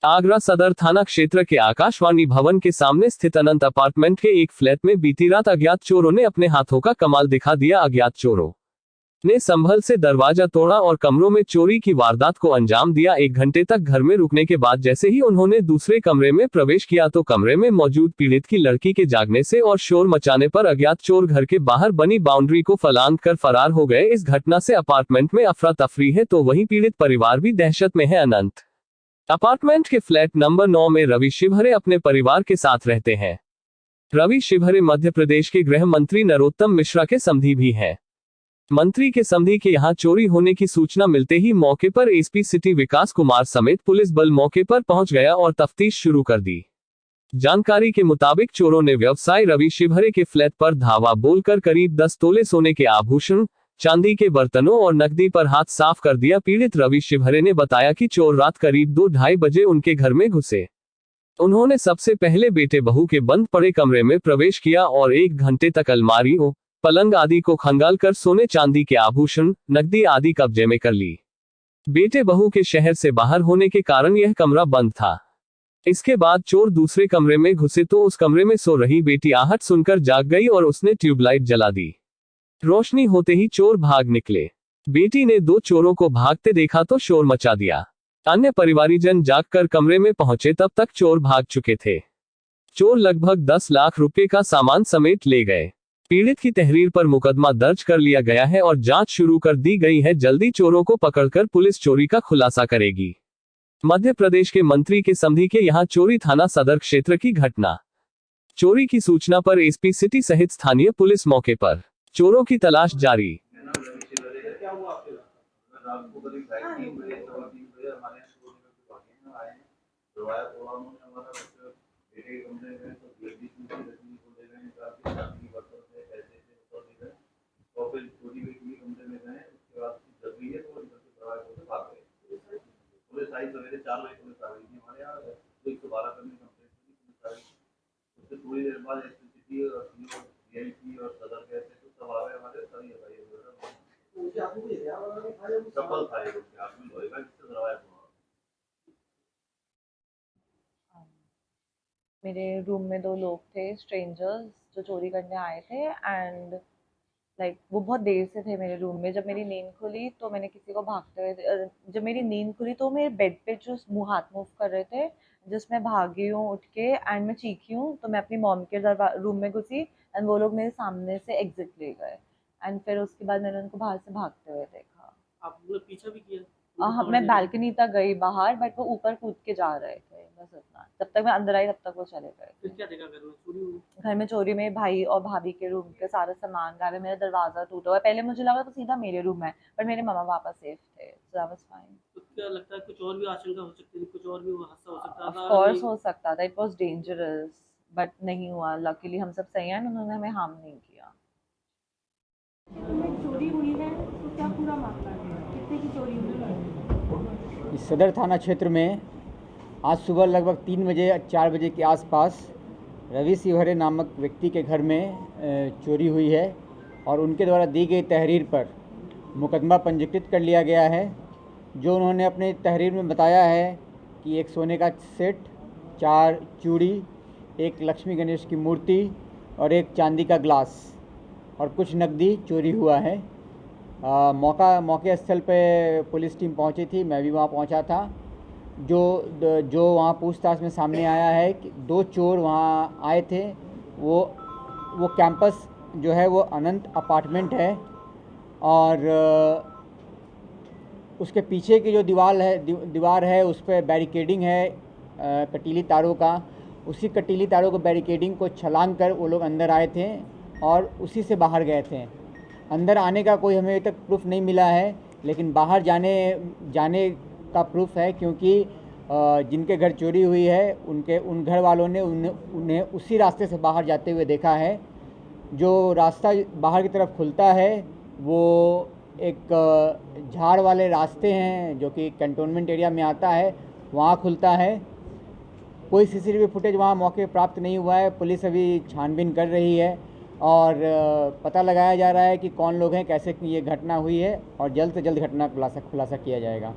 आगरा सदर थाना क्षेत्र के आकाशवाणी भवन के सामने स्थित अनंत अपार्टमेंट के एक फ्लैट में बीती रात अज्ञात चोरों ने अपने हाथों का कमाल दिखा दिया। अज्ञात चोरों ने संभल से दरवाजा तोड़ा और कमरों में चोरी की वारदात को अंजाम दिया। 1 घंटे तक घर में रुकने के बाद जैसे ही उन्होंने दूसरे कमरे में प्रवेश किया तो कमरे में मौजूद पीड़ित की लड़की के जागने से और शोर मचाने पर अज्ञात चोर घर के बाहर बनी बाउंड्री को फलांग कर फरार हो गए। इस घटना से अपार्टमेंट में अफरा तफरी है तो वहीं पीड़ित परिवार भी दहशत में है। अनंत अपार्टमेंट के फ्लैट नंबर 9 में रवि शिवहरे अपने परिवार के साथ रहते हैं। रवि शिवहरे मध्य प्रदेश के गृह मंत्री नरोत्तम मिश्रा के समधी भी हैं। मंत्री के समधी के यहां चोरी होने की सूचना मिलते ही मौके पर एसपी सिटी विकास कुमार समेत पुलिस बल मौके पर पहुंच गया और तफ्तीश शुरू कर दी। जानकारी के मुताबिक चोरों ने व्यवसायी रवि शिवहरे के फ्लैट पर धावा बोलकर करीब 10 तोले सोने के आभूषण, चांदी के बर्तनों और नकदी पर हाथ साफ कर दिया। पीड़ित रवि शिवहरे ने बताया कि चोर रात करीब 2-2:30 बजे उनके घर में घुसे। उन्होंने सबसे पहले बेटे बहू के बंद पड़े कमरे में प्रवेश किया और 1 घंटे तक अलमारियों, पलंग आदि को खंगाल कर सोने चांदी के आभूषण, नकदी आदि कब्जे में कर ली। बेटे बहू के शहर से बाहर होने के कारण यह कमरा बंद था। इसके बाद चोर दूसरे कमरे में घुसे तो उस कमरे में सो रही बेटी आहट सुनकर जाग गई और उसने ट्यूबलाइट जला दी। रोशनी होते ही चोर भाग निकले। बेटी ने 2 चोरों को भागते देखा तो शोर मचा दिया। अन्य परिवारीजन जागकर कमरे में पहुंचे तब तक चोर भाग चुके थे। चोर लगभग 10 लाख रुपए का सामान समेत ले गए। पीड़ित की तहरीर पर मुकदमा दर्ज कर लिया गया है और जांच शुरू कर दी गई है। जल्दी चोरों को पकड़कर पुलिस चोरी का खुलासा करेगी। मध्य प्रदेश के मंत्री के समधी के यहां चोरी थाना सदर क्षेत्र की घटना। चोरी की सूचना पर एसपी सिटी सहित स्थानीय पुलिस मौके पर। चोरों की तलाश जारी। थोड़ी देर बाद एसपी और डीआईपी और सदर गए थे तो सब आ रहे हमारे सभी सफल था ये आदमी होएगा जिससे दरवाजा मेरे रूम में 2 लोग थे स्ट्रेंजर्स जो चोरी करने आए थे एंड वो बहुत देर से थे मेरे रूम में। जब मेरी नींद खुली तो मैंने किसी को भागते हुए जब मेरी नींद खुली तो मेरे बेड पे जो मुँह हाथ मूव कर रहे थे जिसमें भागी हूँ उठ के एंड मैं चीखी हूँ तो मैं अपनी मॉम के रूम में घुसी एंड वो लोग मेरे सामने से एग्जिट ले गए एंड फिर उसके बाद मैंने उनको बाहर से भागते हुए देखा। आप पीछा भी किया? हाँ, मैं बालकनी तक गई बाहर बट वो ऊपर कूद के जा रहे थे, बस इतना। जब तक मैं अंदर आई तब तक वो चले गए। फिर क्या देखा घर में चोरी हुई? घर में चोरी में भाई और भाभी के रूम के सारा सामान गायब है। मेरा दरवाजा टूटा हुआ है। पहले मुझे लगा तो सीधा मेरे रूम है पर मेरे मम्मा पापा सेफ थे, सो दैट वाज फाइन। तो क्या लगता है कुछ और भी आशंका हो सकती थी, कुछ और भी हादसा हो सकता था? ऑफ कोर्स हो सकता था, इट वाज डेंजरस बट नहीं हुआ। लकीली हम सब सही हैं, उन्होंने हमें हार्म नहीं किया। चोरी हुई है तो क्या पूरा मामला है, कितने की चोरी हुई है? इस सदर थाना क्षेत्र में आज सुबह लगभग 3 बजे 4 बजे के आसपास रवि शिवहरे नामक व्यक्ति के घर में चोरी हुई है और उनके द्वारा दी गई तहरीर पर मुकदमा पंजीकृत कर लिया गया है। जो उन्होंने अपनी तहरीर में बताया है कि एक सोने का सेट, 4 चूड़ी, एक लक्ष्मी गणेश की मूर्ति और एक चांदी का ग्लास और कुछ नकदी चोरी हुआ है। मौके स्थल पे पुलिस टीम पहुंची थी, मैं भी वहां पहुंचा था। जो वहाँ पूछताछ में सामने आया है कि 2 चोर वहाँ आए थे। वो कैंपस जो है वो अनंत अपार्टमेंट है और उसके पीछे की जो दीवार है उस पर बैरिकेडिंग है कटीली तारों का। उसी कटीली तारों को बैरिकेडिंग को छलांग कर वो लोग अंदर आए थे और उसी से बाहर गए थे। अंदर आने का कोई हमें अभी तक प्रूफ नहीं मिला है, लेकिन बाहर जाने का प्रूफ है क्योंकि जिनके घर चोरी हुई है उन घर वालों ने उन्हें उसी रास्ते से बाहर जाते हुए देखा है। जो रास्ता बाहर की तरफ खुलता है वो एक झाड़ वाले रास्ते हैं जो कि कंटोनमेंट एरिया में आता है, वहाँ खुलता है। कोई सीसीटीवी फुटेज वहाँ मौके प्राप्त नहीं हुआ है। पुलिस अभी छानबीन कर रही है और पता लगाया जा रहा है कि कौन लोग हैं, कैसे ये घटना हुई है और जल्द से जल्द घटना खुलासा किया जाएगा।